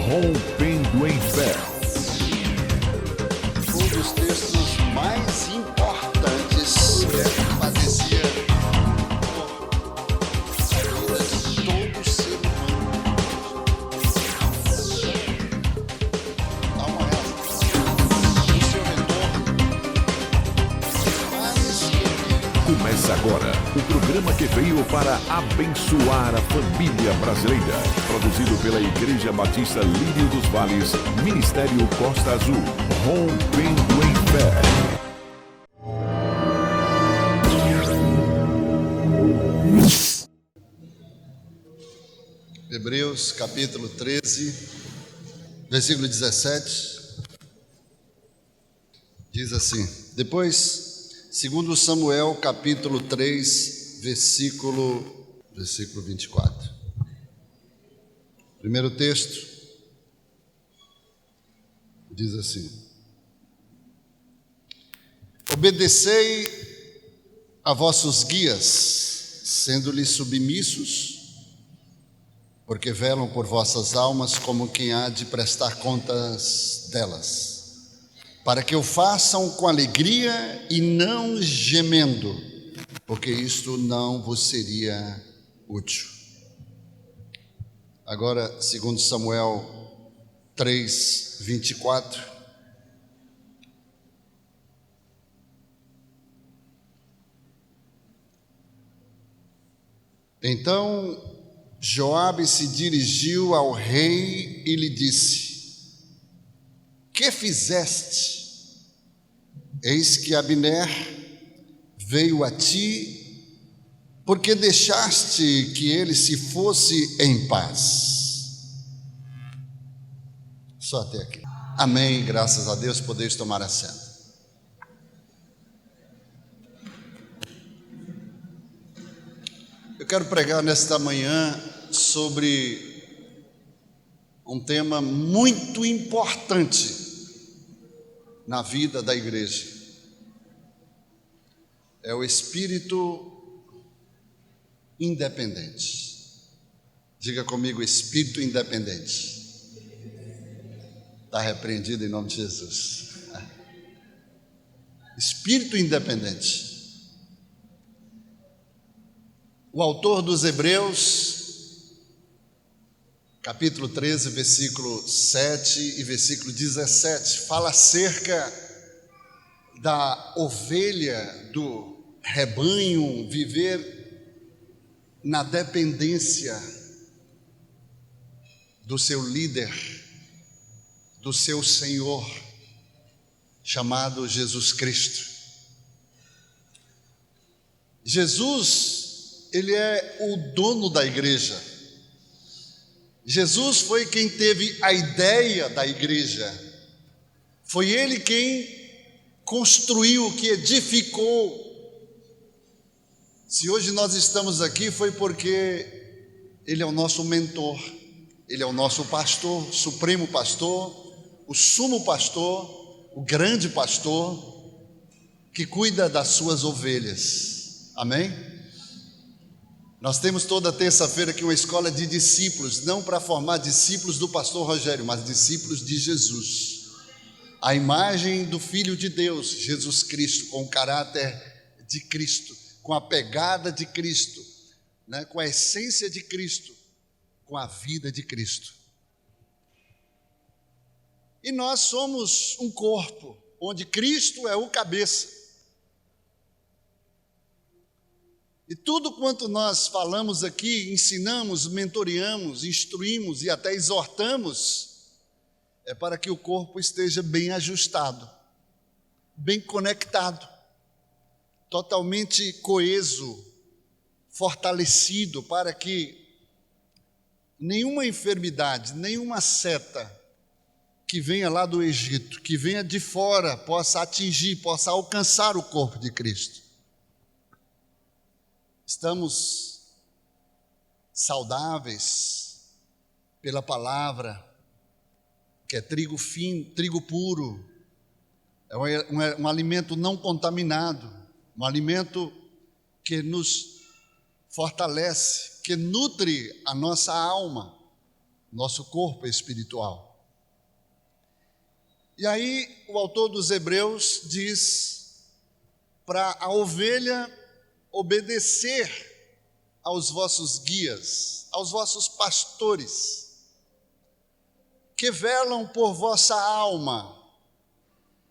Rompendo em Fé. Um dos textos mais importantes que padecia a vida de todo ser humano. Dá uma olhada no seu retorno. Começa agora o programa que veio para abençoar a família brasileira. Produzido pela Igreja Batista Lírio dos Vales, Ministério Costa Azul. Rompendo em Fé. Hebreus capítulo 13, versículo 17, diz assim: depois, segundo Samuel capítulo 3, versículo 24. Primeiro texto diz assim: obedecei a vossos guias, sendo-lhes submissos, porque velam por vossas almas como quem há de prestar contas delas, para que o façam com alegria e não gemendo, porque isto não vos seria útil. Agora, segundo Samuel 3, 24. Então Joabe se dirigiu ao rei e lhe disse: que fizeste? Eis que Abner veio a ti, porque deixaste que ele se fosse em paz. Só até aqui. Amém, graças a Deus, podeis tomar assento. Eu quero pregar nesta manhã sobre um tema muito importante na vida da igreja. É o espírito independente. Diga comigo: espírito independente. Está repreendido em nome de Jesus. Espírito independente. O autor dos Hebreus, capítulo 13, versículo 7 e versículo 17, fala acerca da ovelha, do rebanho viver na dependência do seu líder, do seu Senhor, chamado Jesus Cristo. Jesus, ele é o dono da igreja. Jesus foi quem teve a ideia da igreja. Foi ele quem construiu, que edificou. Se hoje nós estamos aqui, foi porque ele é o nosso mentor, ele é o nosso pastor, supremo pastor, o sumo pastor, o grande pastor, que cuida das suas ovelhas. Amém? Nós temos toda terça-feira aqui uma escola de discípulos, não para formar discípulos do pastor Rogério, mas discípulos de Jesus. A imagem do Filho de Deus, Jesus Cristo, com o caráter de Cristo, com a pegada de Cristo, né? Com a essência de Cristo, com a vida de Cristo. E nós somos um corpo, onde Cristo é o cabeça. E tudo quanto nós falamos aqui, ensinamos, mentoreamos, instruímos e até exortamos, é para que o corpo esteja bem ajustado, bem conectado, totalmente coeso, fortalecido, para que nenhuma enfermidade, nenhuma seta que venha lá do Egito, que venha de fora, possa atingir, possa alcançar o corpo de Cristo. Estamos saudáveis pela palavra, que é trigo fino, trigo puro, é um alimento não contaminado, um alimento que nos fortalece, que nutre a nossa alma, nosso corpo espiritual. E aí o autor dos Hebreus diz para a ovelha obedecer aos vossos guias, aos vossos pastores, que velam por vossa alma,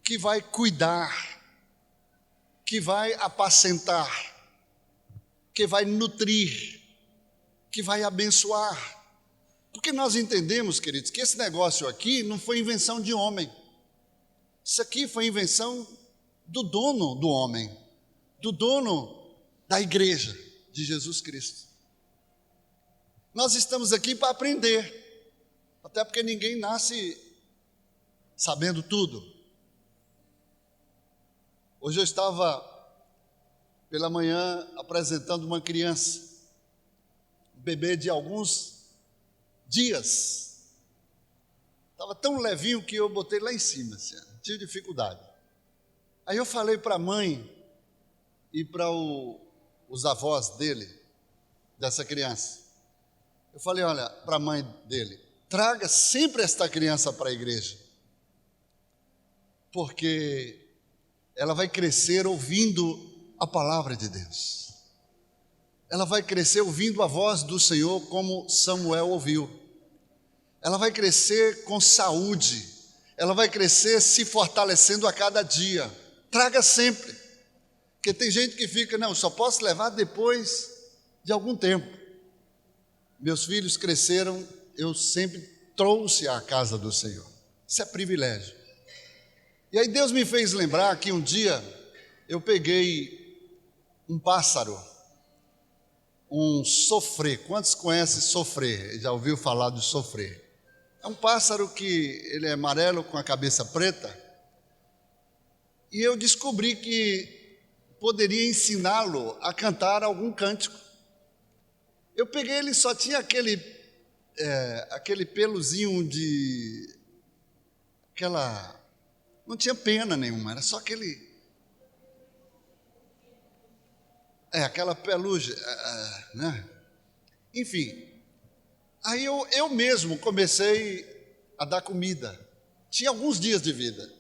que vai cuidar, que vai apacentar, que vai nutrir, que vai abençoar. Porque nós entendemos, queridos, que esse negócio aqui não foi invenção de homem. Isso aqui foi invenção do dono do homem, do dono da igreja de Jesus Cristo. Nós estamos aqui para aprender, até porque ninguém nasce sabendo tudo. Hoje eu estava pela manhã apresentando uma criança, um bebê de alguns dias. Estava tão levinho que eu botei lá em cima, assim, tive dificuldade. Aí eu falei para a mãe e para os avós dele, dessa criança. Eu falei, olha, para a mãe dele, traga sempre esta criança para a igreja, porque ela vai crescer ouvindo a palavra de Deus. Ela vai crescer ouvindo a voz do Senhor como Samuel ouviu. Ela vai crescer com saúde. Ela vai crescer se fortalecendo a cada dia. Traga sempre. Porque tem gente que fica, não, só posso levar depois de algum tempo. Meus filhos cresceram, eu sempre trouxe à casa do Senhor. Isso é privilégio. E aí Deus me fez lembrar que um dia eu peguei um pássaro, um sofrê. Quantos conhecem sofrê? Já ouviu falar do sofrê? É um pássaro que ele é amarelo com a cabeça preta. E eu descobri que poderia ensiná-lo a cantar algum cântico. Eu peguei, ele só tinha aquele pelozinho de... não tinha pena nenhuma, era só aquela pelugem, né? Enfim, aí eu mesmo comecei a dar comida. Tinha alguns dias de vida.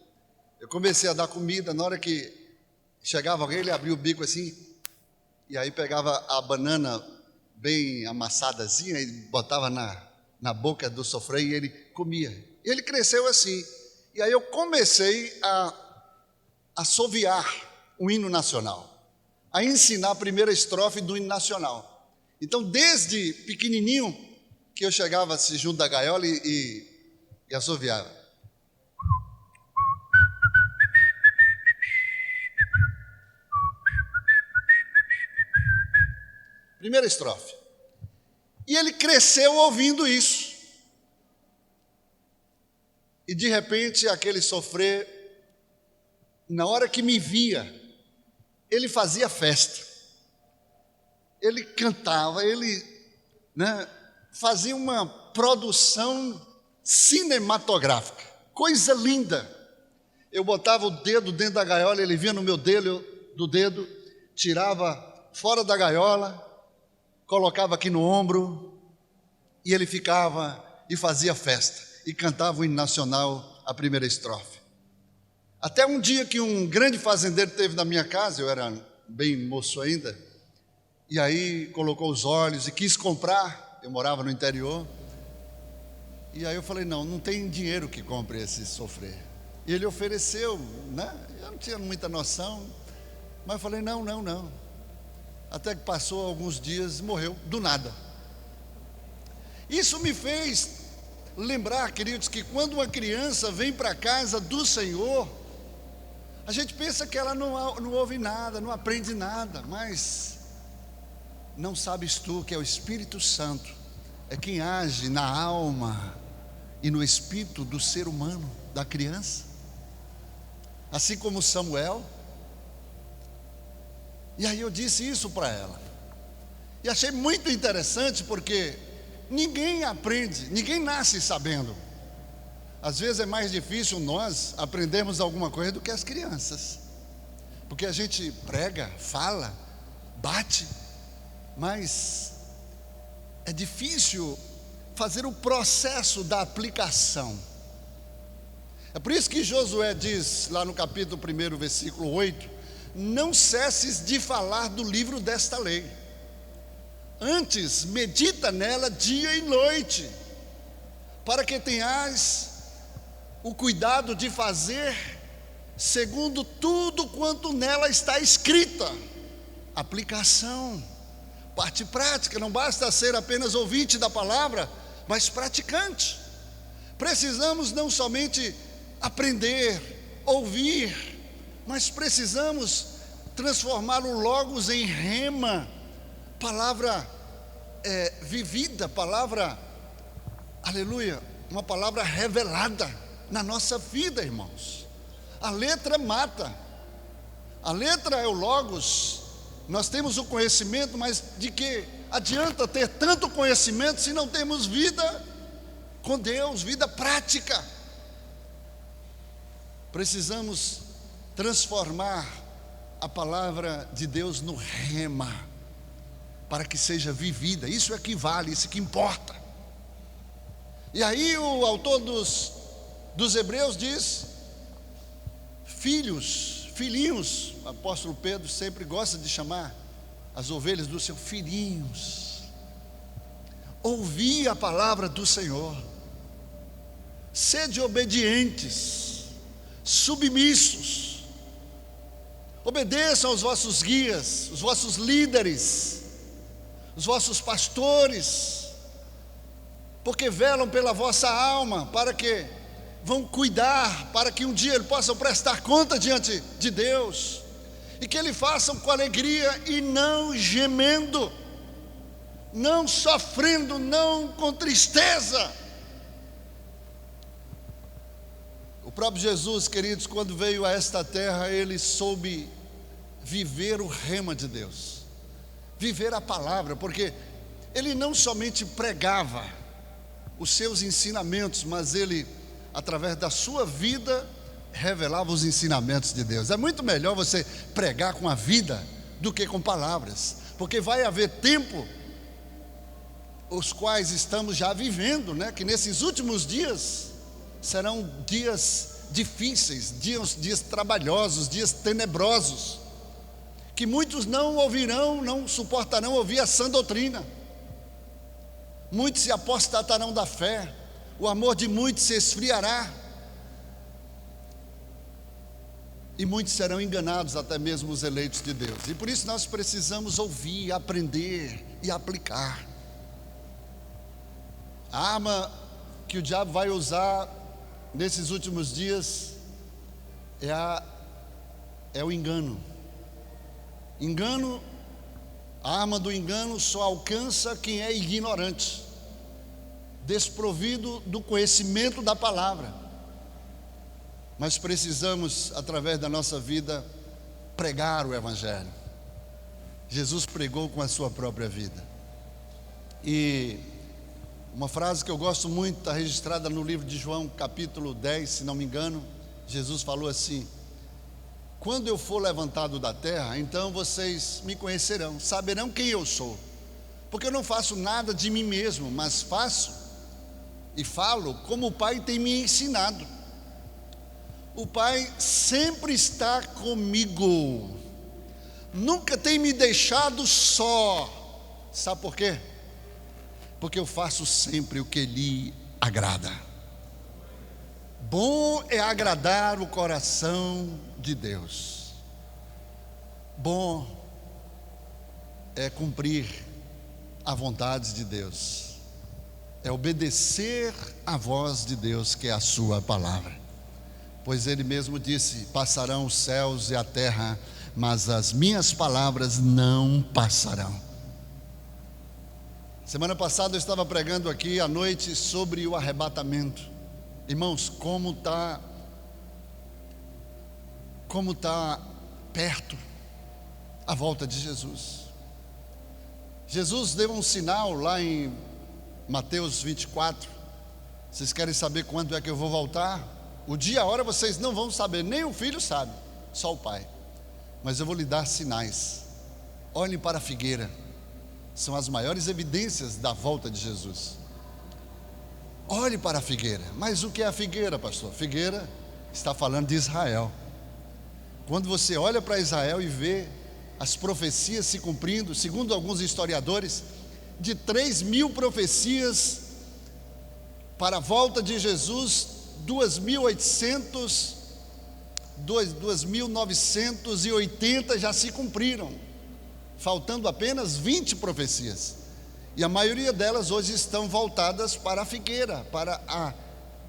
Eu comecei a dar comida, na hora que chegava alguém, ele abria o bico assim, e aí pegava a banana bem amassadinha e botava na boca do sofrê e ele comia. E ele cresceu assim. E aí eu comecei a assoviar o hino nacional, a ensinar a primeira estrofe do hino nacional. Então, desde pequenininho, que eu chegava assim, junto da gaiola e assoviava. Primeira estrofe. E ele cresceu ouvindo isso. E de repente, aquele sofrer, na hora que me via, ele fazia festa. Ele cantava, ele, né, fazia uma produção cinematográfica. Coisa linda. Eu botava o dedo dentro da gaiola, ele vinha no meu dedo, tirava fora da gaiola, colocava aqui no ombro, e ele ficava e fazia festa, e cantava o hino nacional, a primeira estrofe. Até um dia que um grande fazendeiro teve na minha casa, eu era bem moço ainda, e aí colocou os olhos e quis comprar, eu morava no interior, e aí eu falei, não tem dinheiro que compre esse sofrer. E ele ofereceu, né? Eu não tinha muita noção, mas eu falei, não. Até que passou alguns dias e morreu, do nada. Isso me fez lembrar, queridos, que quando uma criança vem para a casa do Senhor, a gente pensa que ela não ouve nada, não aprende nada, mas não sabes tu que é o Espírito Santo, é quem age na alma e no espírito do ser humano, da criança, assim como Samuel. E aí eu disse isso para ela, e achei muito interessante, porque ninguém aprende, ninguém nasce sabendo. Às vezes é mais difícil nós aprendermos alguma coisa do que as crianças, porque a gente prega, fala, bate, mas é difícil fazer o processo da aplicação. É por isso que Josué diz, lá no capítulo 1, versículo 8: não cesses de falar do livro desta lei, antes medita nela dia e noite, para que tenhas o cuidado de fazer segundo tudo quanto nela está escrita. Aplicação, parte prática. Não basta ser apenas ouvinte da palavra, mas praticante. Precisamos não somente aprender, ouvir, mas precisamos transformar o logos em rema, palavra vivida, palavra, aleluia, uma palavra revelada na nossa vida, irmãos. A letra mata, a letra é o logos. Nós temos o conhecimento, mas de que adianta ter tanto conhecimento se não temos vida com Deus, vida prática? Precisamos transformar a palavra de Deus no rema, para que seja vivida. Isso é que vale, isso é que importa. E aí o autor dos Hebreus diz: filhinhos. O apóstolo Pedro sempre gosta de chamar as ovelhas do seu filhinhos. Ouvi a palavra do Senhor, sede obedientes, submissos, obedeçam aos vossos guias, os vossos líderes, os vossos pastores, porque velam pela vossa alma, para que vão cuidar, para que um dia eles possam prestar conta diante de Deus, e que eles façam com alegria e não gemendo, não sofrendo, não com tristeza. O próprio Jesus, queridos, quando veio a esta terra, ele soube viver o rema de Deus, viver a palavra, porque ele não somente pregava os seus ensinamentos, mas ele, através da sua vida, revelava os ensinamentos de Deus. É muito melhor você pregar com a vida do que com palavras, porque vai haver tempo, os quais estamos já vivendo, né? Que nesses últimos dias serão dias difíceis, dias trabalhosos, dias tenebrosos, que muitos não ouvirão, não suportarão ouvir a sã doutrina, muitos se apostatarão da fé, o amor de muitos se esfriará, e muitos serão enganados, até mesmo os eleitos de Deus. E por isso nós precisamos ouvir, aprender e aplicar. A arma que o diabo vai usar nesses últimos dias é o engano. Engano, a arma do engano só alcança quem é ignorante, desprovido do conhecimento da palavra. Mas precisamos, através da nossa vida, pregar o Evangelho. Jesus pregou com a sua própria vida. E uma frase que eu gosto muito, está registrada no livro de João, capítulo 10, se não me engano. Jesus falou assim: quando eu for levantado da terra, então vocês me conhecerão, saberão quem eu sou, porque eu não faço nada de mim mesmo, mas faço e falo como o Pai tem me ensinado. O Pai sempre está comigo, nunca tem me deixado só. Sabe por quê? Porque eu faço sempre o que lhe agrada. Bom é agradar o coração de Deus. Bom é cumprir a vontade de Deus, é obedecer a voz de Deus, que é a sua palavra. Pois ele mesmo disse: passarão os céus e a terra, mas as minhas palavras não passarão. Semana passada eu estava pregando aqui à noite sobre o arrebatamento. Irmãos, como está perto a volta de Jesus. Jesus deu um sinal lá em Mateus 24. Vocês querem saber quando é que eu vou voltar? O dia e a hora vocês não vão saber, nem o filho sabe, só o pai. Mas eu vou lhe dar sinais. Olhem para a figueira, são as maiores evidências da volta de Jesus. olhe para a figueira. Mas o que é a figueira, pastor? Figueira está falando de Israel. Quando você olha para Israel e vê as profecias se cumprindo, segundo alguns historiadores, de 3.000 profecias para a volta de Jesus, 2.980 já se cumpriram, faltando apenas 20 profecias. E a maioria delas hoje estão voltadas para a figueira, para a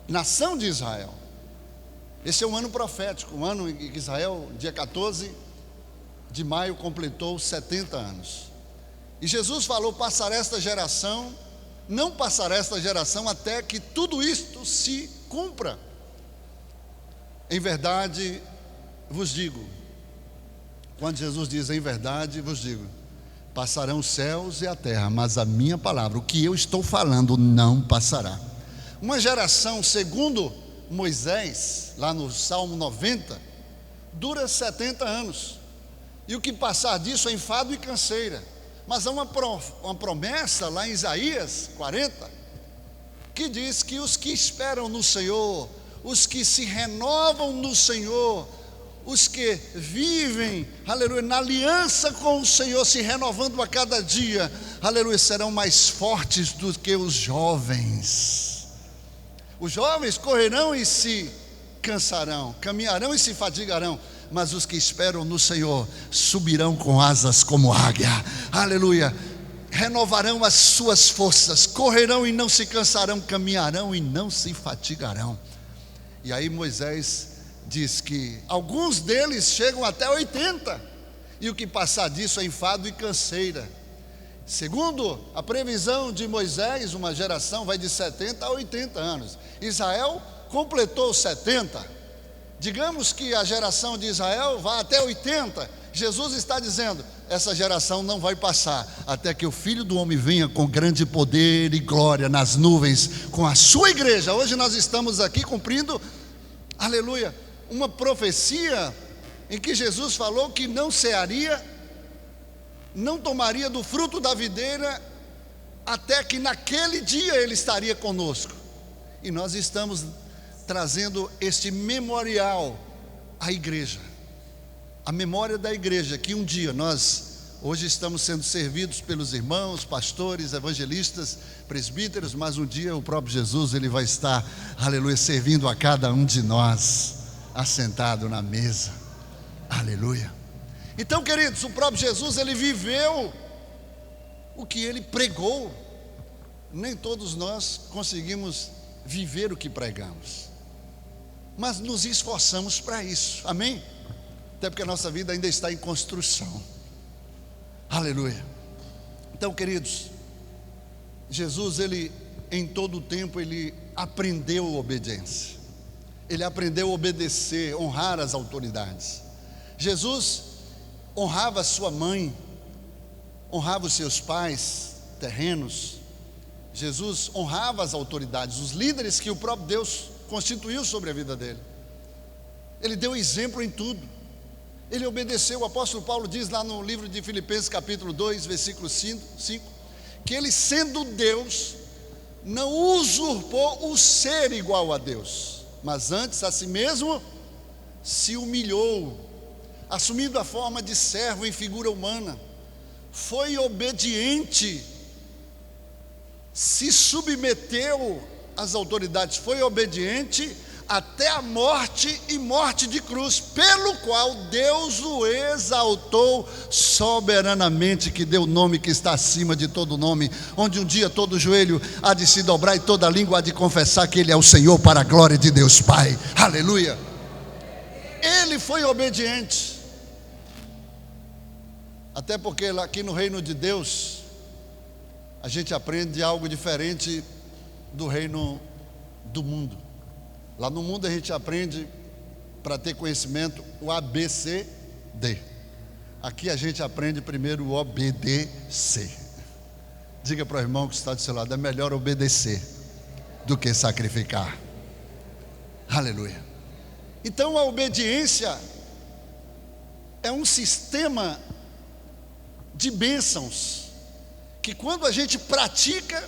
nação de Israel. Esse é um ano profético, um ano em que Israel, dia 14 de maio, completou 70 anos. E Jesus falou: passará esta geração, não passará esta geração até que tudo isto se cumpra. Em verdade vos digo, quando Jesus diz em verdade vos digo, passarão os céus e a terra, mas a minha palavra, o que eu estou falando, não passará. Uma geração, segundo Moisés, lá no Salmo 90, dura 70 anos, e o que passar disso é enfado e canseira. Mas há uma promessa lá em Isaías 40, que diz que os que esperam no Senhor, os que se renovam no Senhor, os que vivem, aleluia, na aliança com o Senhor, se renovando a cada dia, aleluia, serão mais fortes do que os jovens. Os jovens correrão e se cansarão, caminharão e se fadigarão, mas os que esperam no Senhor subirão com asas como águia, aleluia, renovarão as suas forças, correrão e não se cansarão, caminharão e não se fatigarão. E aí Moisés diz que alguns deles chegam até 80, e o que passar disso é enfado e canseira. Segundo a previsão de Moisés, uma geração vai de 70 a 80 anos. Israel completou 70. Digamos que a geração de Israel vá até 80. Jesus está dizendo: essa geração não vai passar até que o Filho do Homem venha com grande poder e glória nas nuvens com a sua igreja. Hoje nós estamos aqui cumprindo, aleluia, uma profecia em que Jesus falou que não cearia, não tomaria do fruto da videira, até que naquele dia ele estaria conosco. E nós estamos trazendo este memorial à igreja, a memória da igreja, que um dia hoje estamos sendo servidos pelos irmãos, pastores, evangelistas, presbíteros, mas um dia o próprio Jesus, ele vai estar, aleluia, servindo a cada um de nós, assentado na mesa, aleluia. Então, queridos, o próprio Jesus, ele viveu o que ele pregou. Nem todos nós conseguimos viver o que pregamos, mas nos esforçamos para isso, amém? Até porque a nossa vida ainda está em construção, aleluia. Então, queridos, Jesus, ele em todo o tempo, ele aprendeu obediência, ele aprendeu a obedecer, honrar as autoridades. Jesus honrava a sua mãe, honrava os seus pais terrenos. Jesus honrava as autoridades, os líderes que o próprio Deus constituiu sobre a vida dele. Ele deu exemplo em tudo, ele obedeceu. O apóstolo Paulo diz lá no livro de Filipenses capítulo 2, versículo 5, que ele, sendo Deus, não usurpou o ser igual a Deus, mas antes a si mesmo se humilhou, assumindo a forma de servo em figura humana, foi obediente, se submeteu às autoridades, foi obediente até a morte e morte de cruz, pelo qual Deus o exaltou soberanamente, que deu o nome que está acima de todo nome, onde um dia todo joelho há de se dobrar e toda língua há de confessar que Ele é o Senhor, para a glória de Deus Pai, aleluia. Ele foi obediente, até porque aqui no reino de Deus a gente aprende algo diferente do reino do mundo. Lá no mundo a gente aprende, para ter conhecimento, o ABCD. Aqui a gente aprende primeiro o obedecer. Diga para o irmão que está do seu lado: é melhor obedecer do que sacrificar. Aleluia. Então a obediência é um sistema de bênçãos, que quando a gente pratica,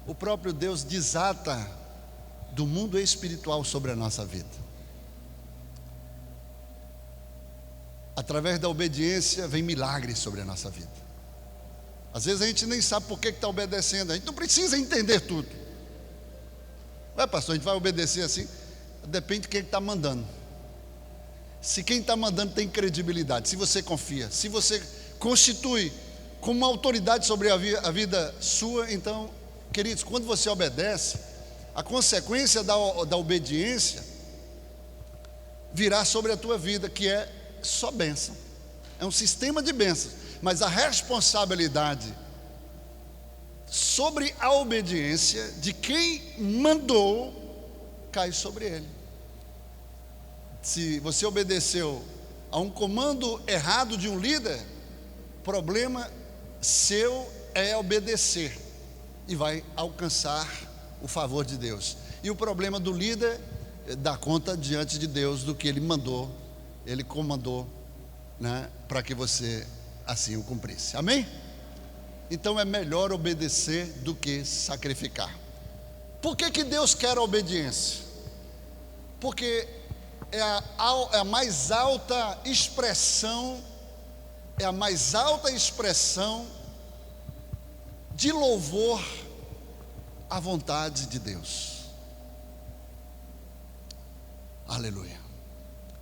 o próprio Deus desata do mundo espiritual sobre a nossa vida. Através da obediência vem milagres sobre a nossa vida. Às vezes a gente nem sabe por que está obedecendo, a gente não precisa entender tudo. Ué, pastor, a gente vai obedecer assim? Depende de quem está mandando. Se quem está mandando tem credibilidade, se você confia, se você constitui como uma autoridade sobre a vida sua, então, queridos, quando você obedece, a consequência da obediência virá sobre a tua vida, que é só bênção. É um sistema de bênçãos, mas a responsabilidade sobre a obediência de quem mandou cai sobre ele. Se você obedeceu a um comando errado de um líder, problema seu é obedecer e vai alcançar o favor de Deus. E o problema do líder é dar conta diante de Deus do que ele mandou, ele comandou, né, para que você assim o cumprisse. Amém? Então é melhor obedecer do que sacrificar. Por que Deus quer a obediência? Porque é a mais alta expressão, de louvor à vontade de Deus. Aleluia.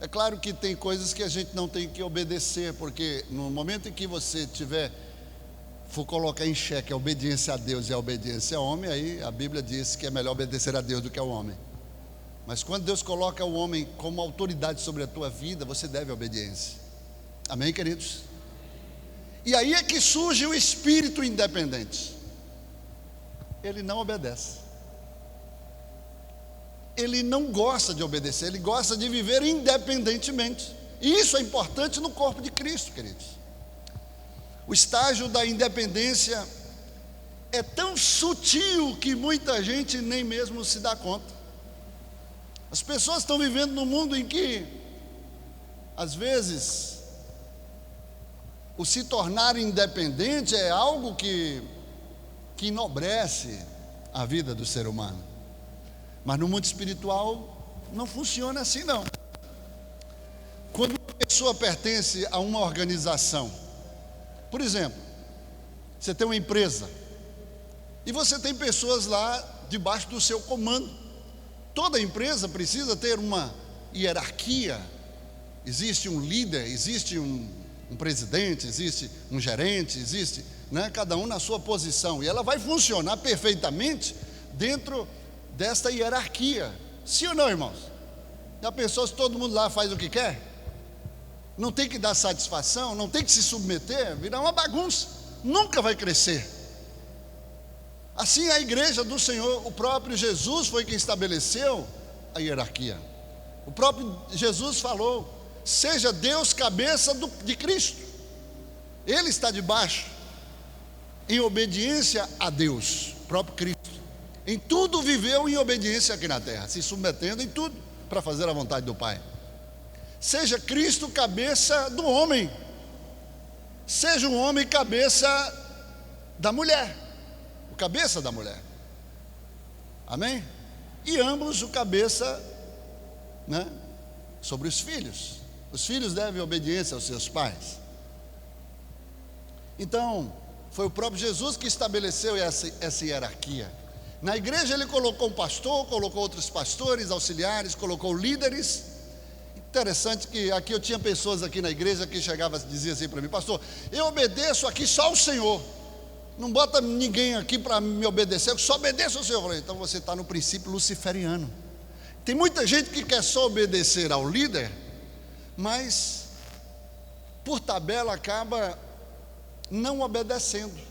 É claro que tem coisas que a gente não tem que obedecer, porque no momento em que você for colocar em xeque a obediência a Deus e a obediência ao homem, aí a Bíblia diz que é melhor obedecer a Deus do que ao homem. Mas quando Deus coloca o homem como autoridade sobre a tua vida, você deve obediência. Amém, queridos? E aí é que surge o espírito independente. Ele não obedece. Ele não gosta de obedecer, ele gosta de viver independentemente. E isso é importante no corpo de Cristo, queridos. O estágio da independência é tão sutil que muita gente nem mesmo se dá conta. As pessoas estão vivendo num mundo em que, às vezes, o se tornar independente é algo que enobrece a vida do ser humano. Mas no mundo espiritual não funciona assim, não. Quando uma pessoa pertence a uma organização, por exemplo, você tem uma empresa e você tem pessoas lá debaixo do seu comando. Toda empresa precisa ter uma hierarquia. Existe um líder, existe um presidente, existe um gerente, existe, né, cada um na sua posição, e ela vai funcionar perfeitamente dentro desta hierarquia. Sim ou não, irmãos? Já pensou se todo mundo lá faz o que quer? Não tem que dar satisfação, não tem que se submeter, virar uma bagunça, nunca vai crescer. Assim a igreja do Senhor, o próprio Jesus foi quem estabeleceu a hierarquia. O próprio Jesus falou: seja Deus cabeça de Cristo. Ele está debaixo, em obediência a Deus, o próprio Cristo. Em tudo viveu em obediência aqui na terra, se submetendo em tudo para fazer a vontade do Pai. Seja Cristo cabeça do homem, seja um homem cabeça da mulher, o cabeça da mulher. Amém? E ambos o cabeça, né, sobre os filhos. Os filhos devem obediência aos seus pais. Então, foi o próprio Jesus que estabeleceu essa hierarquia. Na igreja ele colocou um pastor, colocou outros pastores, auxiliares, colocou líderes. Interessante que aqui eu tinha pessoas aqui na igreja que chegavam e diziam assim para mim: pastor, eu obedeço aqui só ao Senhor, não bota ninguém aqui para me obedecer, eu só obedeço ao Senhor. Eu falei: então você está no princípio luciferiano. Tem muita gente que quer só obedecer ao líder, mas por tabela acaba não obedecendo,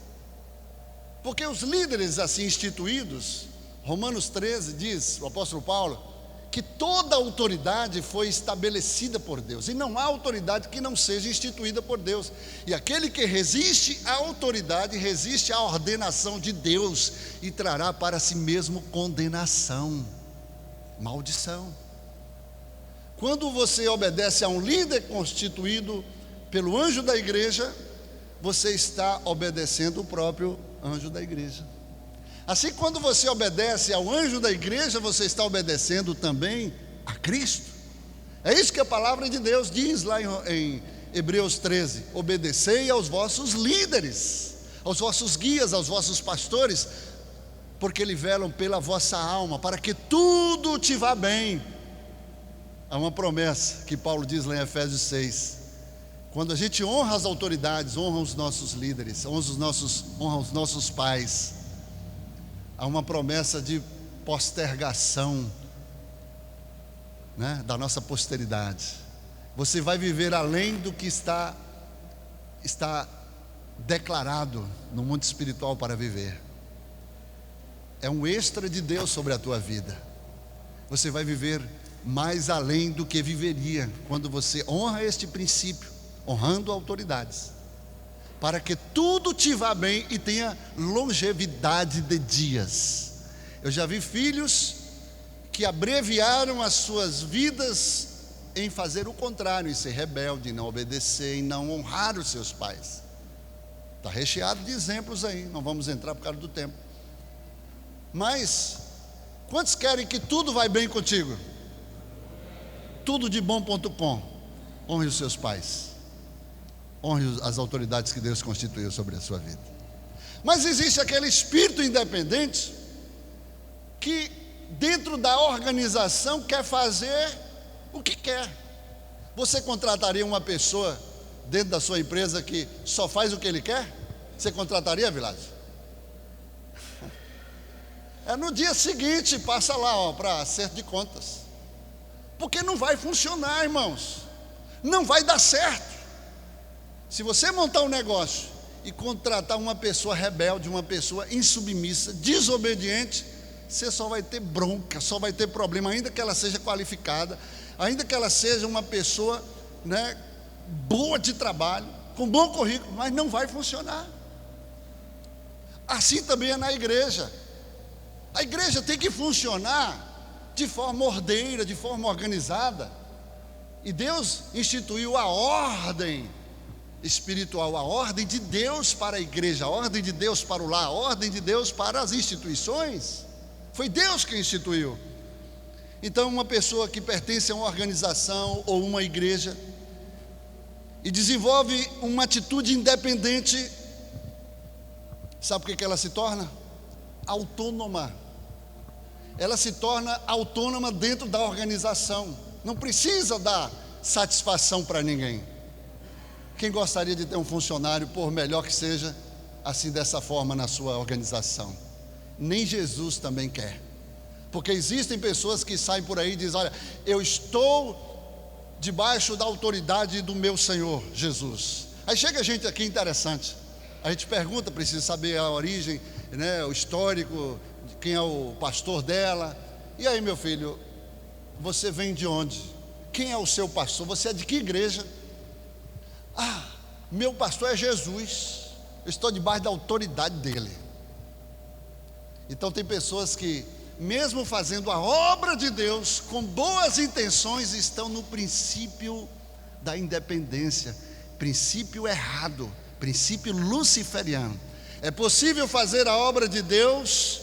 porque os líderes assim instituídos, Romanos 13 diz, o apóstolo Paulo, que toda autoridade foi estabelecida por Deus, e não há autoridade que não seja instituída por Deus, e aquele que resiste à autoridade, resiste à ordenação de Deus, e trará para si mesmo condenação, maldição. Quando você obedece a um líder constituído pelo anjo da igreja, você está obedecendo o próprio anjo da igreja. Assim, quando você obedece ao anjo da igreja, você está obedecendo também a Cristo. É isso que a palavra de Deus diz lá em Hebreus 13: obedecei aos vossos líderes, aos vossos guias, aos vossos pastores, porque eles velam pela vossa alma, para que tudo te vá bem. Há uma promessa que Paulo diz lá em Efésios 6: quando a gente honra as autoridades, honra os nossos líderes, honra os nossos pais, há uma promessa de postergação, né, da nossa posteridade. Você vai viver além do que está declarado no mundo espiritual para viver. É um extra de Deus sobre a tua vida. Você vai viver mais além do que viveria quando você honra este princípio, honrando autoridades, para que tudo te vá bem e tenha longevidade de dias. Eu já vi filhos que abreviaram as suas vidas em fazer o contrário, em ser rebelde, em não obedecer, em não honrar os seus pais. Está recheado de exemplos aí, não vamos entrar por causa do tempo. Mas quantos querem que tudo vai bem contigo? Tudodebom.com. Honre os seus pais, honre as autoridades que Deus constituiu sobre a sua vida. Mas existe aquele espírito independente que dentro da organização quer fazer o que quer. Você contrataria uma pessoa dentro da sua empresa que só faz o que ele quer? Você contrataria, Vilásio? No dia seguinte passa lá para acerto de contas, porque não vai funcionar, irmãos, não vai dar certo. Se você montar um negócio e contratar uma pessoa rebelde, uma pessoa insubmissa, desobediente, você só vai ter bronca, só vai ter problema, ainda que ela seja qualificada, ainda que ela seja uma pessoa, né, boa de trabalho, com bom currículo, mas não vai funcionar. Assim também é na igreja. A igreja tem que funcionar de forma ordeira, de forma organizada. E Deus instituiu a ordem espiritual, a ordem de Deus para a igreja, a ordem de Deus para o lar, a ordem de Deus para as instituições. Foi Deus que instituiu. Então, uma pessoa que pertence a uma organização ou uma igreja e desenvolve uma atitude independente, sabe por que ela se torna? Autônoma. Ela se torna autônoma dentro da organização, não precisa dar satisfação para ninguém. Quem gostaria de ter um funcionário, por melhor que seja, assim, dessa forma na sua organização? Nem Jesus também quer, porque existem pessoas que saem por aí e dizem: olha, eu estou debaixo da autoridade do meu Senhor Jesus. Aí chega gente aqui interessante, a gente pergunta, precisa saber a origem, né, o histórico, quem é o pastor dela. E aí, meu filho, você vem de onde? Quem é o seu pastor? Você é de que igreja? Ah, meu pastor é Jesus, eu estou debaixo da autoridade dele. Então tem pessoas que, mesmo fazendo a obra de Deus, com boas intenções, estão no princípio da independência, princípio errado, princípio luciferiano. É possível fazer a obra de Deus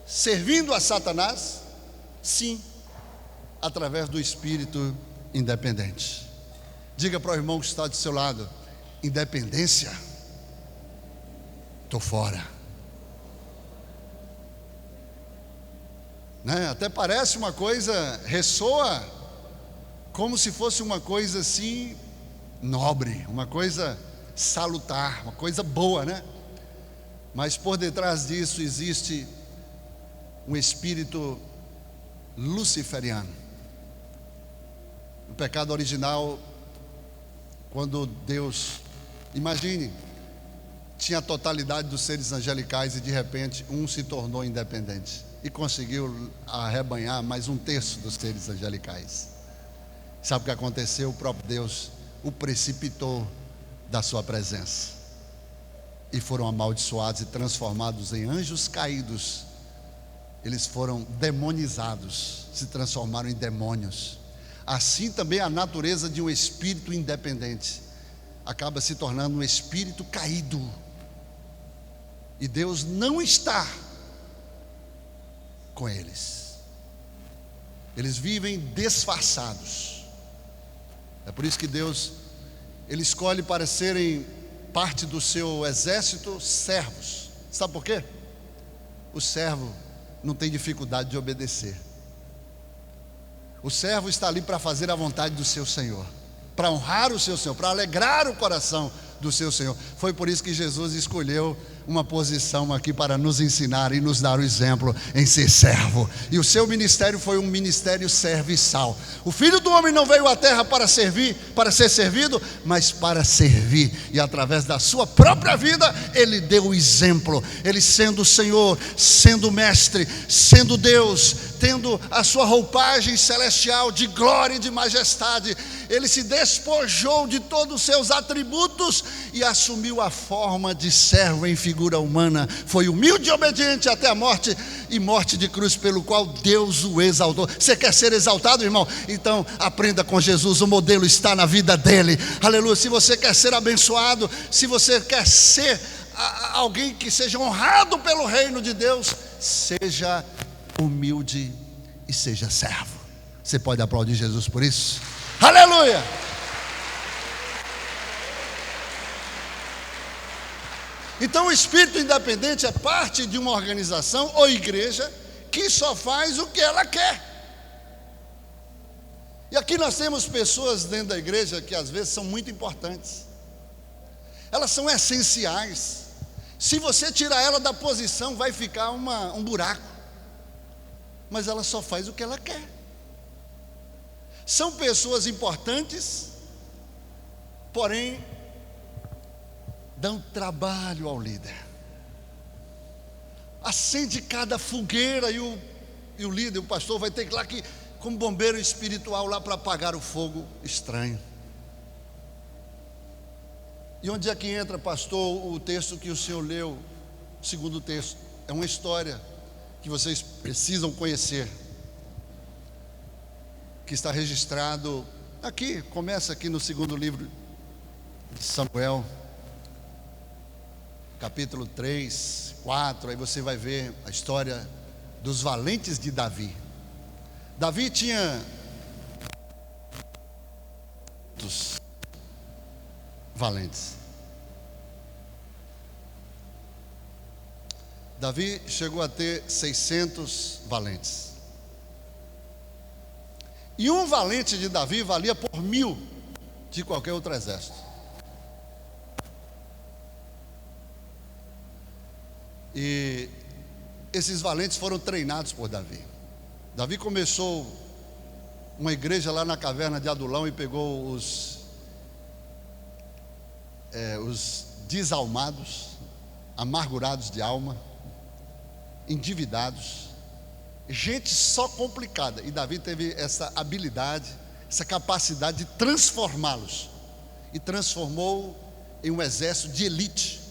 servindo a Satanás? Sim, através do espírito independente. Diga para o irmão que está do seu lado: independência, estou fora. Né? Até parece uma coisa, ressoa como se fosse uma coisa assim nobre, uma coisa salutar, uma coisa boa, né? Mas por detrás disso existe um espírito luciferiano. O pecado original, quando Deus, imagine, tinha a totalidade dos seres angelicais e de repente um se tornou independente e conseguiu arrebanhar mais 1/3 dos seres angelicais. Sabe o que aconteceu? O próprio Deus o precipitou da sua presença e foram amaldiçoados e transformados em anjos caídos. Eles foram demonizados, se transformaram em demônios. Assim também a natureza de um espírito independente acaba se tornando um espírito caído. E Deus não está com eles. Eles vivem disfarçados. É por isso que Deus, Ele escolhe para serem parte do seu exército servos. Sabe por quê? O servo não tem dificuldade de obedecer. O servo está ali para fazer a vontade do seu Senhor, para honrar o seu Senhor, para alegrar o coração do seu Senhor. Foi por isso que Jesus escolheu uma posição aqui para nos ensinar e nos dar o exemplo em ser servo. E o seu ministério foi um ministério serviçal. O Filho do Homem não veio à terra para servir, para ser servido, mas para servir. E através da sua própria vida, Ele deu o exemplo. Ele sendo o Senhor, sendo o Mestre, sendo Deus, tendo a sua roupagem celestial de glória e de majestade, Ele se despojou de todos os seus atributos e assumiu a forma de servo em figura humana. Foi humilde e obediente até a morte, e morte de cruz, pelo qual Deus o exaltou. Você quer ser exaltado, irmão? Então aprenda com Jesus, o modelo está na vida dele. Aleluia. Se você quer ser abençoado, se você quer ser alguém que seja honrado pelo reino de Deus, seja humilde e seja servo. Você pode aplaudir Jesus por isso? Aleluia! Então o espírito independente é parte de uma organização ou igreja que só faz o que ela quer. E aqui nós temos pessoas dentro da igreja que às vezes são muito importantes. Elas são essenciais. Se você tirar ela da posição, vai ficar um buraco. Mas ela só faz o que ela quer. São pessoas importantes, porém dão trabalho ao líder. Acende cada fogueira e o líder, o pastor, vai ter que ir lá como bombeiro espiritual lá para apagar o fogo estranho. E onde é que entra, pastor, o texto que o senhor leu, o segundo texto? É uma história que vocês precisam conhecer, que está registrado aqui, começa aqui no segundo livro de Samuel, capítulo 3, 4, aí você vai ver a história dos valentes de Davi. Davi tinha dos valentes. Davi chegou a ter 600 valentes. E um valente de Davi valia por 1000 de qualquer outro exército. E esses valentes foram treinados por Davi. Davi começou uma igreja lá na caverna de Adulão e pegou os desalmados, amargurados de alma, endividados, gente só complicada. E Davi teve essa habilidade, essa capacidade de transformá-los, e transformou em um exército de elite.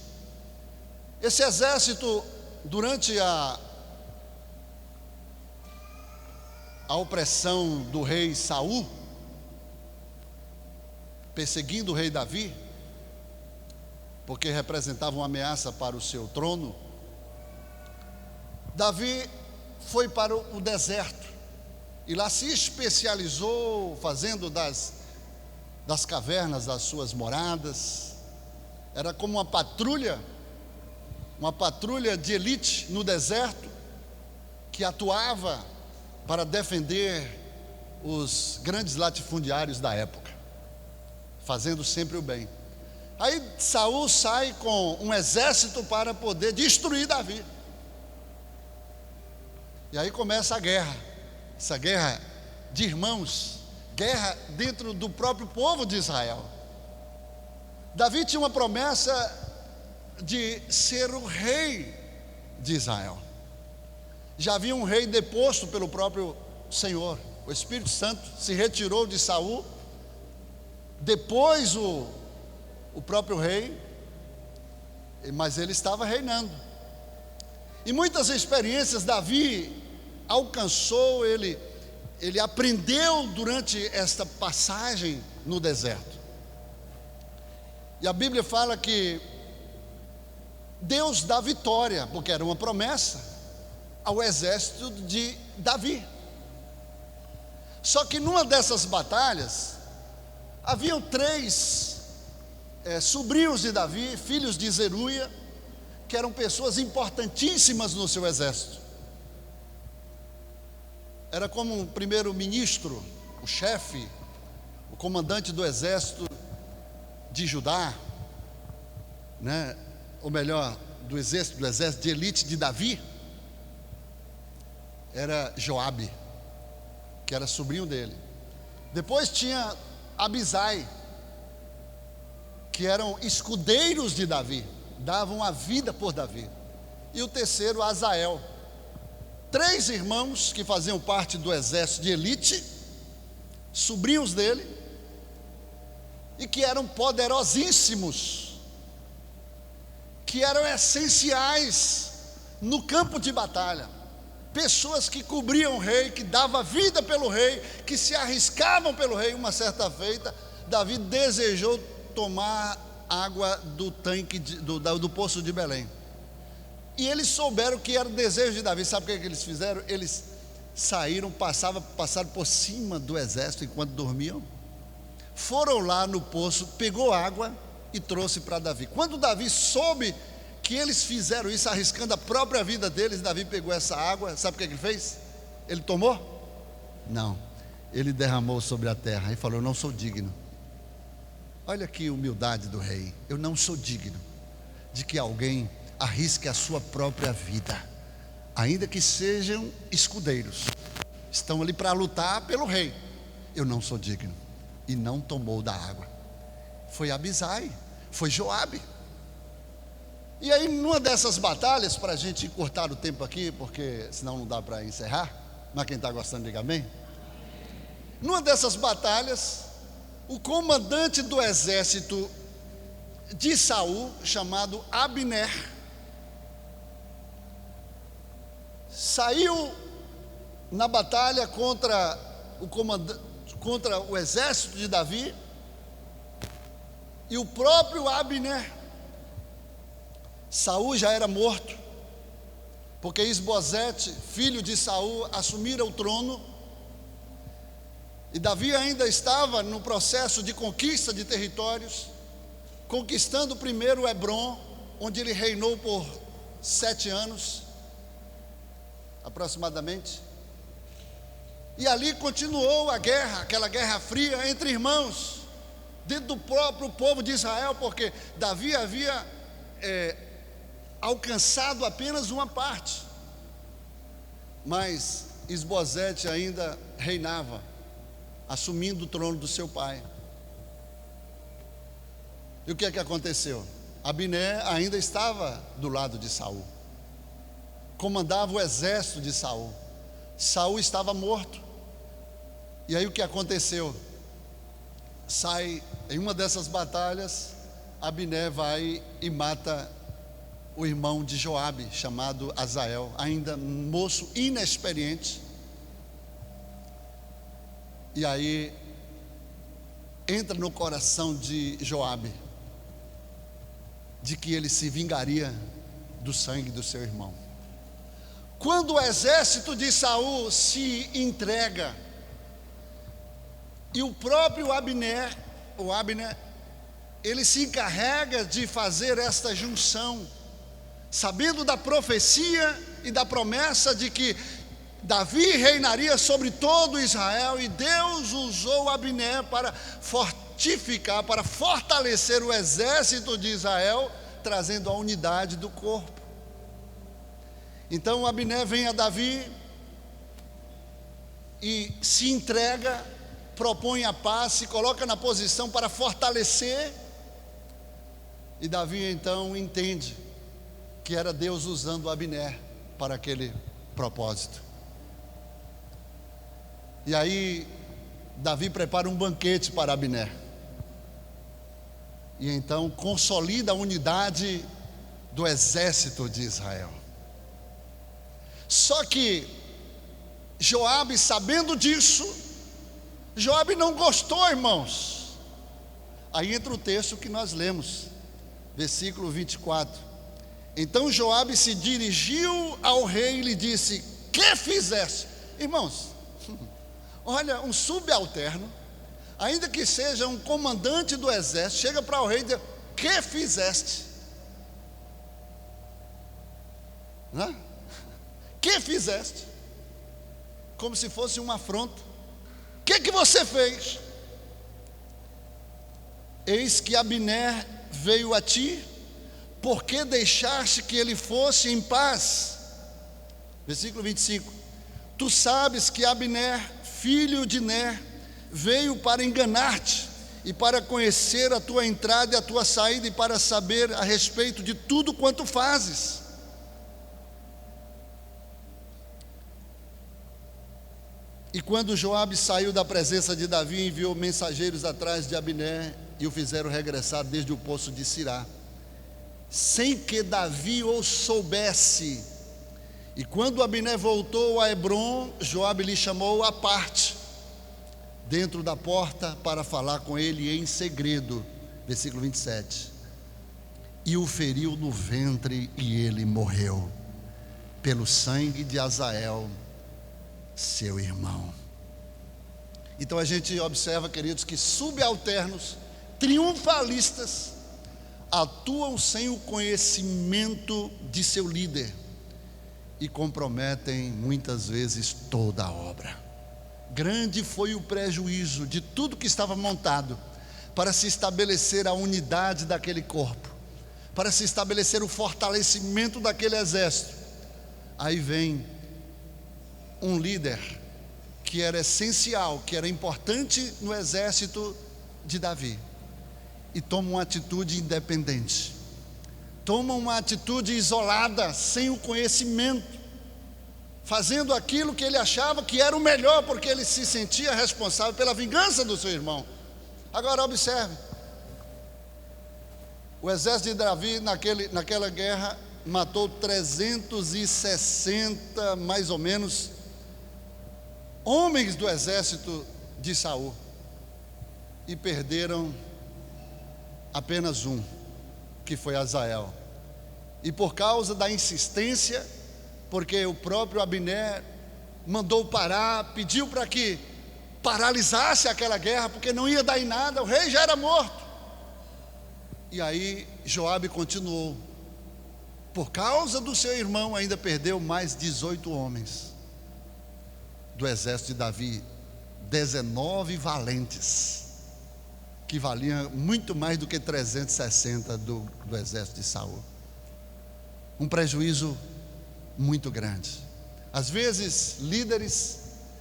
Esse exército, durante a opressão do rei Saul, perseguindo o rei Davi, porque representava uma ameaça para o seu trono, Davi foi para o deserto e lá se especializou, fazendo das cavernas as suas moradas. Era como uma patrulha de elite no deserto, que atuava para defender os grandes latifundiários da época, fazendo sempre o bem. Aí Saul sai com um exército para poder destruir Davi. E aí começa a guerra, essa guerra de irmãos, guerra dentro do próprio povo de Israel. Davi tinha uma promessa de ser o rei de Israel. Já havia um rei deposto pelo próprio Senhor. O Espírito Santo se retirou de Saul, depois o próprio rei, mas ele estava reinando. E muitas experiências Davi alcançou, ele aprendeu durante esta passagem no deserto. E a Bíblia fala que Deus dá vitória, porque era uma promessa. ao exército de Davi. Só que numa dessas batalhas, haviam 3 sobrinhos de Davi, filhos de Zeruia, que eram pessoas importantíssimas no seu exército. Era como um primeiro-ministro, o chefe, o comandante do exército de Judá, né? Ou melhor, do exército de elite de Davi, era Joabe, que era sobrinho dele. Depois tinha Abisai, que eram escudeiros de Davi, davam a vida por Davi. E o terceiro, Azael. 3 irmãos que faziam parte do exército de elite, sobrinhos dele, e que eram poderosíssimos, que eram essenciais no campo de batalha. Pessoas que cobriam o rei, que davam vida pelo rei, que se arriscavam pelo rei. Uma certa feita, Davi desejou tomar água do tanque do poço de Belém. E eles souberam que era o desejo de Davi. Sabe o que eles fizeram? Eles saíram, passaram por cima do exército enquanto dormiam. Foram lá no poço, pegou água e trouxe para Davi. Quando Davi soube que eles fizeram isso, arriscando a própria vida deles, Davi pegou essa água. Sabe o que ele fez? Ele tomou? Não, ele derramou sobre a terra e falou: eu não sou digno. Olha que humildade do rei. Eu não sou digno de que alguém arrisque a sua própria vida, ainda que sejam escudeiros, estão ali para lutar pelo rei. Eu não sou digno. E não tomou da água. Foi Abisai, foi Joabe. E aí, numa dessas batalhas, para a gente encurtar o tempo aqui, porque senão não dá para encerrar, mas quem está gostando, diga amém. Numa dessas batalhas, o comandante do exército de Saul, chamado Abner, saiu na batalha contra o exército de Davi. E o próprio Abner, Saul já era morto, porque Isbosete, filho de Saul, assumira o trono, e Davi ainda estava no processo de conquista de territórios, conquistando primeiro Hebrom, onde ele reinou por 7 anos, aproximadamente. E ali continuou a guerra, aquela guerra fria entre irmãos, dentro do próprio povo de Israel, porque Davi havia alcançado apenas uma parte, mas Isbosete ainda reinava, assumindo o trono do seu pai. E o que é que aconteceu? Abner ainda estava do lado de Saul, comandava o exército de Saul. Saul estava morto. E aí o que aconteceu? Sai em uma dessas batalhas, Abner vai e mata o irmão de Joabe, chamado Azael, ainda moço inexperiente. E aí entra no coração de Joabe de que ele se vingaria do sangue do seu irmão. Quando o exército de Saul se entrega, e o próprio Abner, ele se encarrega de fazer esta junção, sabendo da profecia e da promessa de que Davi reinaria sobre todo Israel, e Deus usou Abner para fortificar, para fortalecer o exército de Israel, trazendo a unidade do corpo. Então Abner vem a Davi e se entrega, propõe a paz, se coloca na posição para fortalecer. E Davi então entende que era Deus usando Abner para aquele propósito. E aí Davi prepara um banquete para Abner, e então consolida a unidade do exército de Israel. Só que Joabe, sabendo disso, Joabe não gostou, irmãos. Aí entra o texto que nós lemos, versículo 24: Então Joabe se dirigiu ao rei e lhe disse: que fizeste? Irmãos, olha, um subalterno, ainda que seja um comandante do exército, chega para o rei e diz: que fizeste? Né? Que fizeste? Como se fosse uma afronta. O que você fez? Eis que Abner veio a ti, porque deixaste que ele fosse em paz? Versículo 25. Tu sabes que Abner, filho de Ner, veio para enganar-te e para conhecer a tua entrada e a tua saída, e para saber a respeito de tudo quanto fazes. E quando Joabe saiu da presença de Davi, enviou mensageiros atrás de Abner e o fizeram regressar desde o poço de Sirá, sem que Davi o soubesse. E quando Abner voltou a Hebrom, Joabe lhe chamou à parte, dentro da porta, para falar com ele em segredo. Versículo 27. E o feriu no ventre, e ele morreu, pelo sangue de Azael, seu irmão. Então a gente observa, queridos, que subalternos, triunfalistas, atuam sem o conhecimento de seu líder e comprometem muitas vezes toda a obra. Grande foi o prejuízo de tudo que estava montado para se estabelecer a unidade daquele corpo, para se estabelecer o fortalecimento daquele exército. Aí vem um líder que era essencial, que era importante no exército de Davi, e toma uma atitude independente, toma uma atitude isolada, sem o conhecimento, fazendo aquilo que ele achava que era o melhor, porque ele se sentia responsável pela vingança do seu irmão. Agora observe, o exército de Davi naquela guerra matou 360 mais ou menos homens do exército de Saul, e perderam apenas um, que foi Azael. E por causa da insistência, porque o próprio Abner mandou parar, pediu para que paralisasse aquela guerra, porque não ia dar em nada, o rei já era morto. E aí Joabe continuou. Por causa do seu irmão, ainda perdeu mais 18 homens do exército de Davi, 19 valentes, que valiam muito mais do que 360 do exército de Saul. Um prejuízo muito grande. Às vezes, líderes,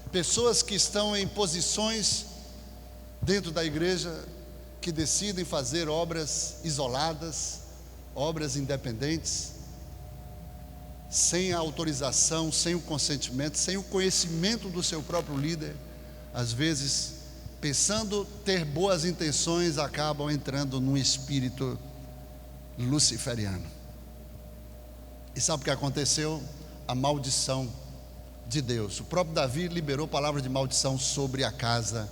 pessoas que estão em posições dentro da igreja, que decidem fazer obras isoladas, obras independentes, sem a autorização, sem o consentimento, sem o conhecimento do seu próprio líder, às vezes, pensando ter boas intenções, acabam entrando num espírito luciferiano. E sabe o que aconteceu? A maldição de Deus. O próprio Davi liberou palavras de maldição sobre a casa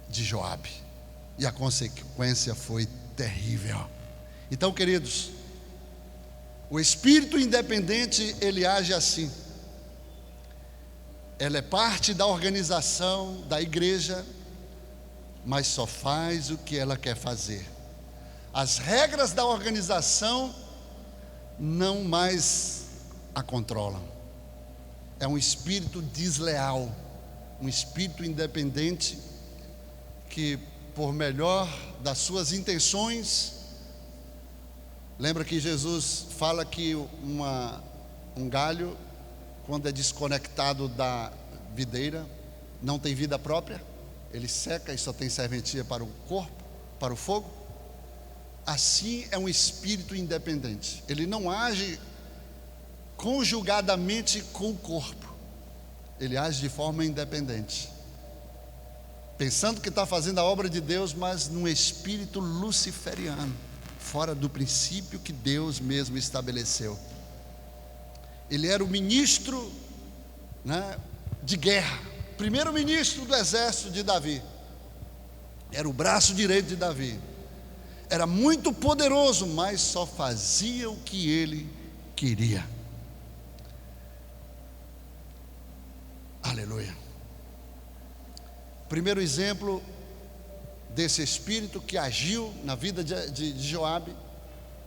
de Joabe, e a consequência foi terrível. Então, queridos, o espírito independente, ele age assim. Ela é parte da organização da igreja, mas só faz o que ela quer fazer. As regras da organização não mais a controlam. É um espírito desleal, um espírito independente que, por melhor das suas intenções, lembra que Jesus fala que um galho, quando é desconectado da videira, não tem vida própria, ele seca e só tem serventia para o corpo, para o fogo. Assim é um espírito independente, ele não age conjugadamente com o corpo, ele age de forma independente, pensando que está fazendo a obra de Deus, mas num espírito luciferiano, fora do princípio que Deus mesmo estabeleceu. Ele era o ministro, de guerra, primeiro ministro do exército de Davi, era o braço direito de Davi, era muito poderoso, mas só fazia o que ele queria. Aleluia. Primeiro exemplo desse espírito que agiu na vida de Joabe,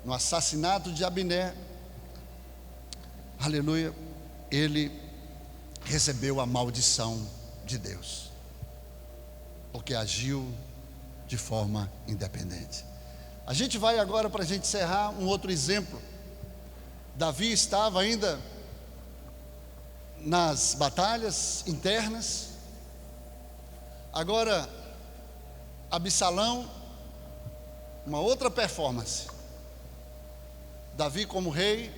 no assassinato de Abner. Aleluia. Ele recebeu a maldição de Deus, porque agiu de forma independente. A gente vai agora, para a gente encerrar, um outro exemplo. Davi estava ainda nas batalhas internas. Agora, Absalão, uma outra performance. Davi como rei,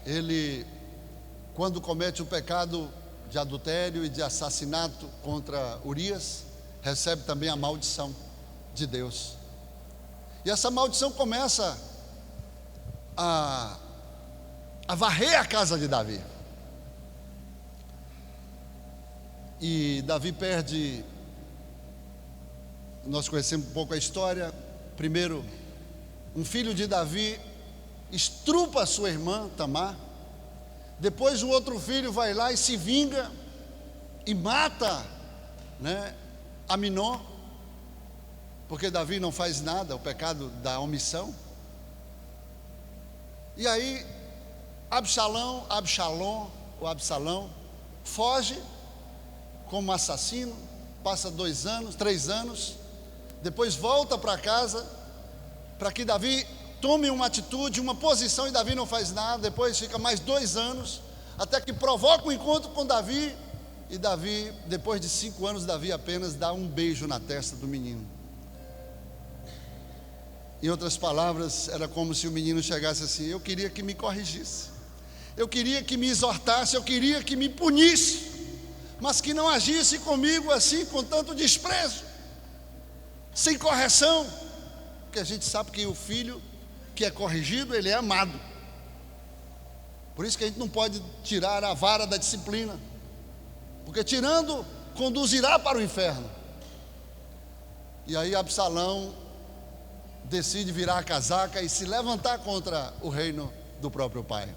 ele, quando comete o pecado de adultério e de assassinato contra Urias, recebe também a maldição de Deus. E essa maldição começa a varrer a casa de Davi. E Davi perde, nós conhecemos um pouco a história. Primeiro, um filho de Davi estrupa a sua irmã Tamar. Depois o outro filho vai lá e se vinga e mata, Aminon, porque Davi não faz nada, o pecado da omissão. E aí Absalão foge como assassino, passa 2 anos, 3 anos, depois volta para casa, para que Davi tome uma atitude, uma posição, e Davi não faz nada. Depois fica mais 2 anos, até que provoca um encontro com Davi, e Davi, depois de 5 anos, Davi apenas dá um beijo na testa do menino. Em outras palavras, era como se o menino chegasse assim: eu queria que me corrigisse, eu queria que me exortasse, eu queria que me punisse, mas que não agisse comigo assim, com tanto desprezo, sem correção. Porque a gente sabe que o filho que é corrigido, ele é amado. Por isso que a gente não pode tirar a vara da disciplina, porque tirando, conduzirá para o inferno. E aí Absalão decide virar a casaca e se levantar contra o reino do próprio pai.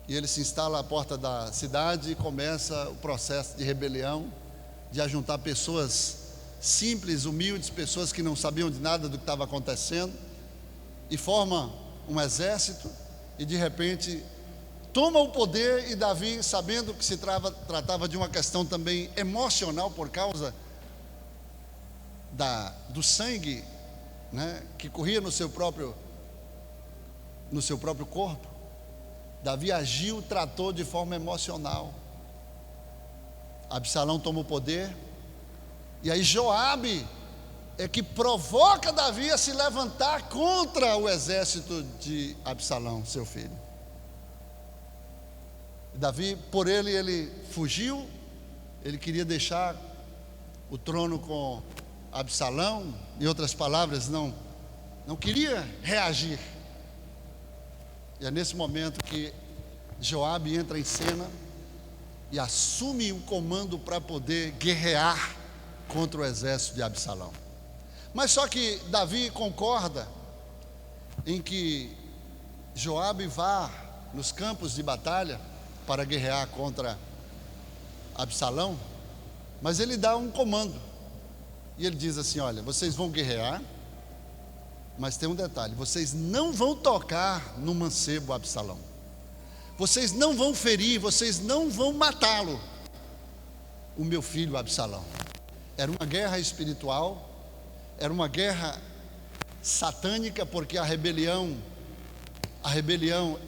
E ele se instala à porta da cidade e começa o processo de rebelião, de ajuntar pessoas simples, humildes, pessoas que não sabiam de nada do que estava acontecendo, e forma um exército, e de repente toma o poder. E Davi, sabendo que se tratava de uma questão também emocional, por causa do sangue, que corria no seu próprio corpo, Davi agiu, tratou de forma emocional. Absalão toma o poder, e aí Joabe é que provoca Davi a se levantar contra o exército de Absalão, seu filho. Davi, por ele fugiu, ele queria deixar o trono com Absalão, em outras palavras, não queria reagir. E é nesse momento que Joabe entra em cena e assume o comando para poder guerrear contra o exército de Absalão. Mas só que Davi concorda em que Joabe vá nos campos de batalha para guerrear contra Absalão, mas ele dá um comando, e ele diz assim: olha, vocês vão guerrear, mas tem um detalhe: vocês não vão tocar no mancebo Absalão, vocês não vão ferir, vocês não vão matá-lo, o meu filho Absalão. Era uma guerra espiritual, era uma guerra satânica, porque a rebelião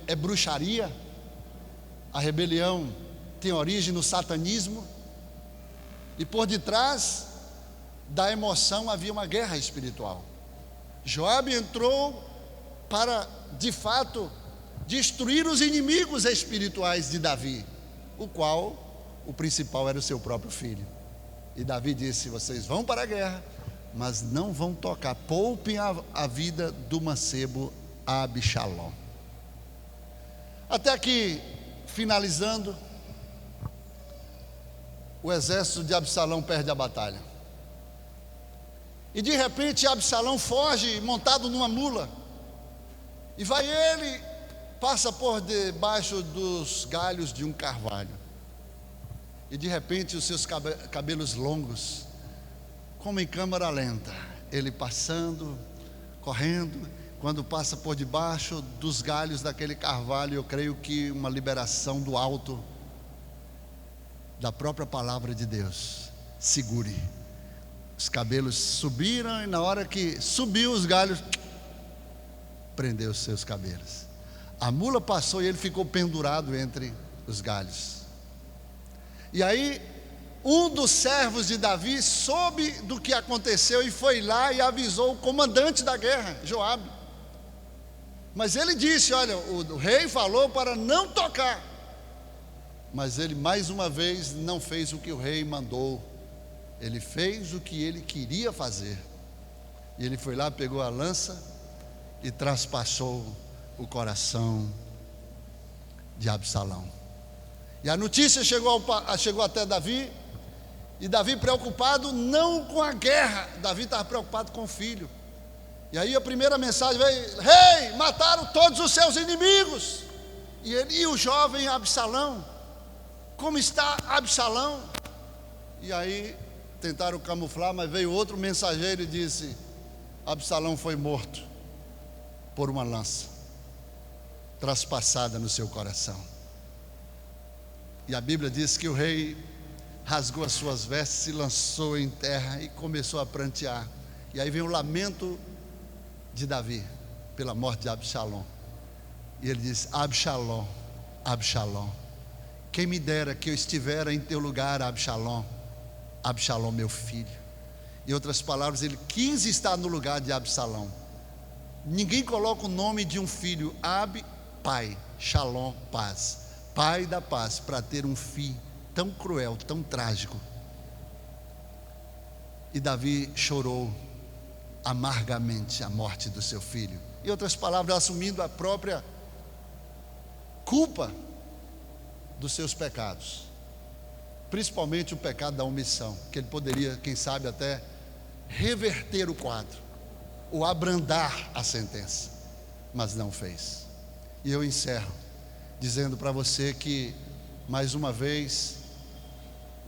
é bruxaria, a rebelião tem origem no satanismo, e por detrás da emoção havia uma guerra espiritual. Joabe entrou para, de fato, destruir os inimigos espirituais de Davi, o qual o principal era o seu próprio filho. E Davi disse: vocês vão para a guerra, mas não vão tocar, poupem a vida do mancebo Absalão. Até aqui, finalizando, o exército de Absalão perde a batalha. E de repente Absalão foge montado numa mula. E vai ele, passa por debaixo dos galhos de um carvalho. E de repente os seus cabelos longos, como em câmera lenta, ele passando, correndo, quando passa por debaixo dos galhos daquele carvalho, eu creio que uma liberação do alto, da própria palavra de Deus. Segure. Os cabelos subiram e na hora que subiu os galhos, prendeu os seus cabelos. A mula passou e ele ficou pendurado entre os galhos. E aí, um dos servos de Davi soube do que aconteceu e foi lá e avisou o comandante da guerra, Joabe. Mas ele disse: olha, o rei falou para não tocar. Mas ele mais uma vez não fez o que o rei mandou. Ele fez o que ele queria fazer. E ele foi lá, pegou a lança e traspassou o coração de Absalão. E a notícia chegou até Davi. E Davi preocupado não com a guerra, Davi estava preocupado com o filho. E aí a primeira mensagem veio: rei, mataram todos os seus inimigos. E o jovem Absalão, como está Absalão? E aí tentaram camuflar, mas veio outro mensageiro e disse: Absalão foi morto por uma lança traspassada no seu coração. E a Bíblia diz que o rei rasgou as suas vestes, se lançou em terra e começou a prantear. E aí vem o lamento de Davi pela morte de Absalão. E ele diz: Absalão, Absalão, quem me dera que eu estivera em teu lugar, Absalão, Absalão meu filho. Em outras palavras, ele quis estar no lugar de Absalão. Ninguém coloca o nome de um filho, pai, Shalom, paz, pai da paz, para ter um fim tão cruel, tão trágico. E Davi chorou amargamente a morte do seu filho. Em outras palavras, assumindo a própria culpa dos seus pecados, principalmente o pecado da omissão, que ele poderia, quem sabe, até reverter o quadro, ou abrandar a sentença, mas não fez. E eu encerro dizendo para você que, mais uma vez,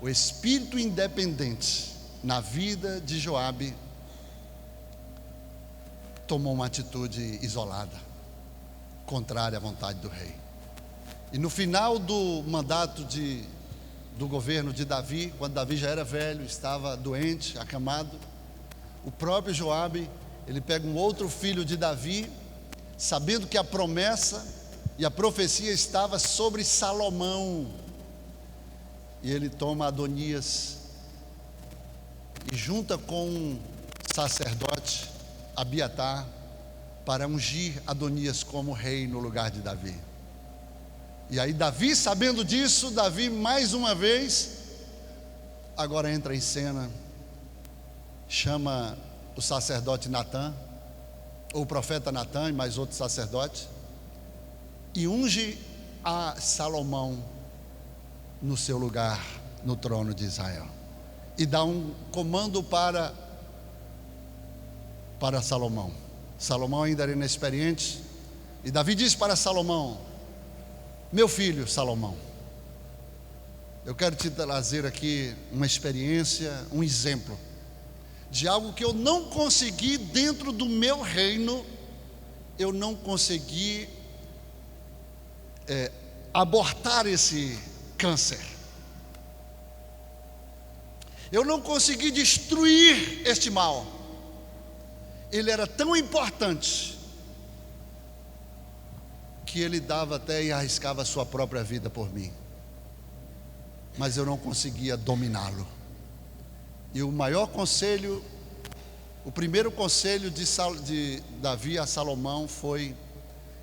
o espírito independente na vida de Joabe tomou uma atitude isolada, contrária à vontade do rei. E no final do mandato do governo de Davi, quando Davi já era velho, estava doente, acamado, o próprio Joabe, ele pega um outro filho de Davi, sabendo que a promessa e a profecia estava sobre Salomão, e ele toma Adonias e junta com um sacerdote, Abiatar, para ungir Adonias como rei no lugar de Davi. E aí Davi, sabendo disso, Davi mais uma vez agora entra em cena, chama o sacerdote Natã, ou o profeta Natã e mais outro sacerdote, e unge a Salomão no seu lugar no trono de Israel, e dá um comando para Salomão. Salomão ainda era inexperiente, e Davi diz para Salomão: meu filho Salomão, eu quero te trazer aqui uma experiência, um exemplo de algo que eu não consegui dentro do meu reino. Eu não consegui abortar esse câncer, eu não consegui destruir este mal. Ele era tão importante que ele dava até e arriscava a sua própria vida por mim, mas eu não conseguia dominá-lo. E o maior conselho, o primeiro conselho de Davi a Salomão foi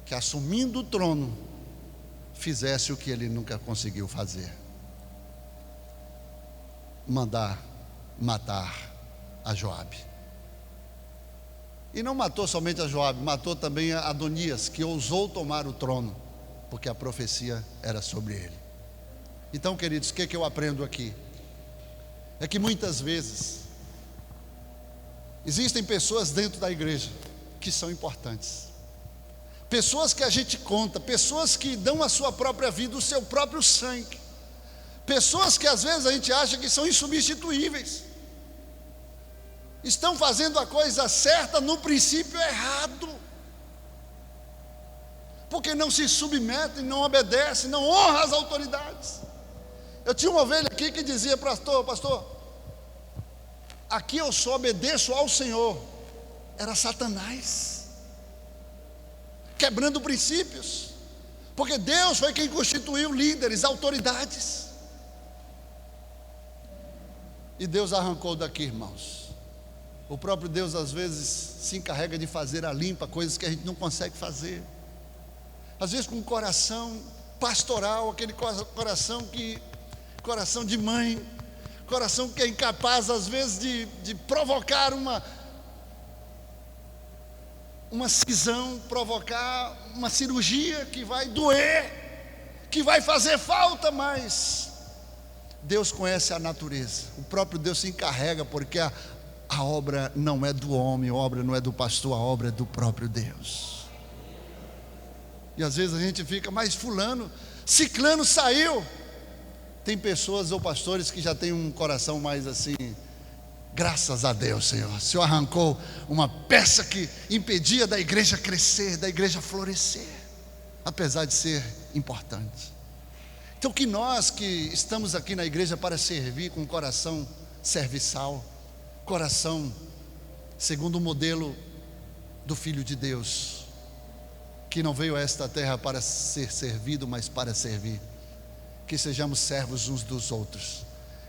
que, assumindo o trono, fizesse o que ele nunca conseguiu fazer: mandar matar a Joabe. E não matou somente a Joabe, matou também a Adonias, que ousou tomar o trono, porque a profecia era sobre ele. Então, queridos, o que eu aprendo aqui? É que muitas vezes Existem pessoas dentro da igreja que são importantes, pessoas que a gente conta, pessoas que dão a sua própria vida, o seu próprio sangue, pessoas que às vezes a gente acha que são insubstituíveis, estão fazendo a coisa certa no princípio errado, porque não se submetem, não obedecem, não honram as autoridades. Eu tinha uma ovelha aqui que dizia: pastor, aqui eu só obedeço ao Senhor. Era Satanás, quebrando princípios, porque Deus foi quem constituiu líderes, autoridades, e Deus arrancou daqui, irmãos. O próprio Deus às vezes se encarrega de fazer a limpa, coisas que a gente não consegue fazer, às vezes com um coração pastoral, aquele coração de mãe, coração que é incapaz às vezes de provocar uma cisão, provocar uma cirurgia que vai doer, que vai fazer falta, mas Deus conhece a natureza, o próprio Deus se encarrega, porque a obra não é do homem, a obra não é do pastor, a obra é do próprio Deus. E às vezes a gente fica: mas fulano, ciclano saiu. Tem pessoas ou pastores que já têm um coração mais assim: graças a Deus, Senhor, o Senhor arrancou uma peça que impedia da igreja crescer, da igreja florescer, apesar de ser importante. Então, que nós que estamos aqui na igreja para servir com um coração serviçal, coração segundo o modelo do Filho de Deus, que não veio a esta terra para ser servido, mas para servir, que sejamos servos uns dos outros,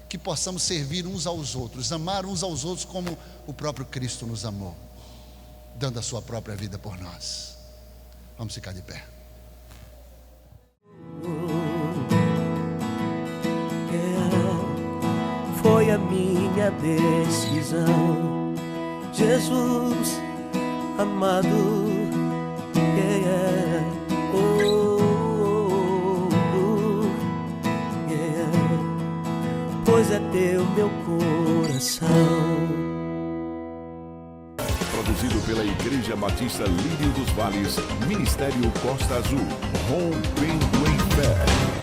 que possamos servir uns aos outros, amar uns aos outros como o próprio Cristo nos amou, dando a sua própria vida por nós. Vamos ficar de pé. Foi a minha decisão, Jesus amado, pois é teu meu coração. Produzido pela Igreja Batista Lírio dos Vales, Ministério Costa Azul, rompendo em fé.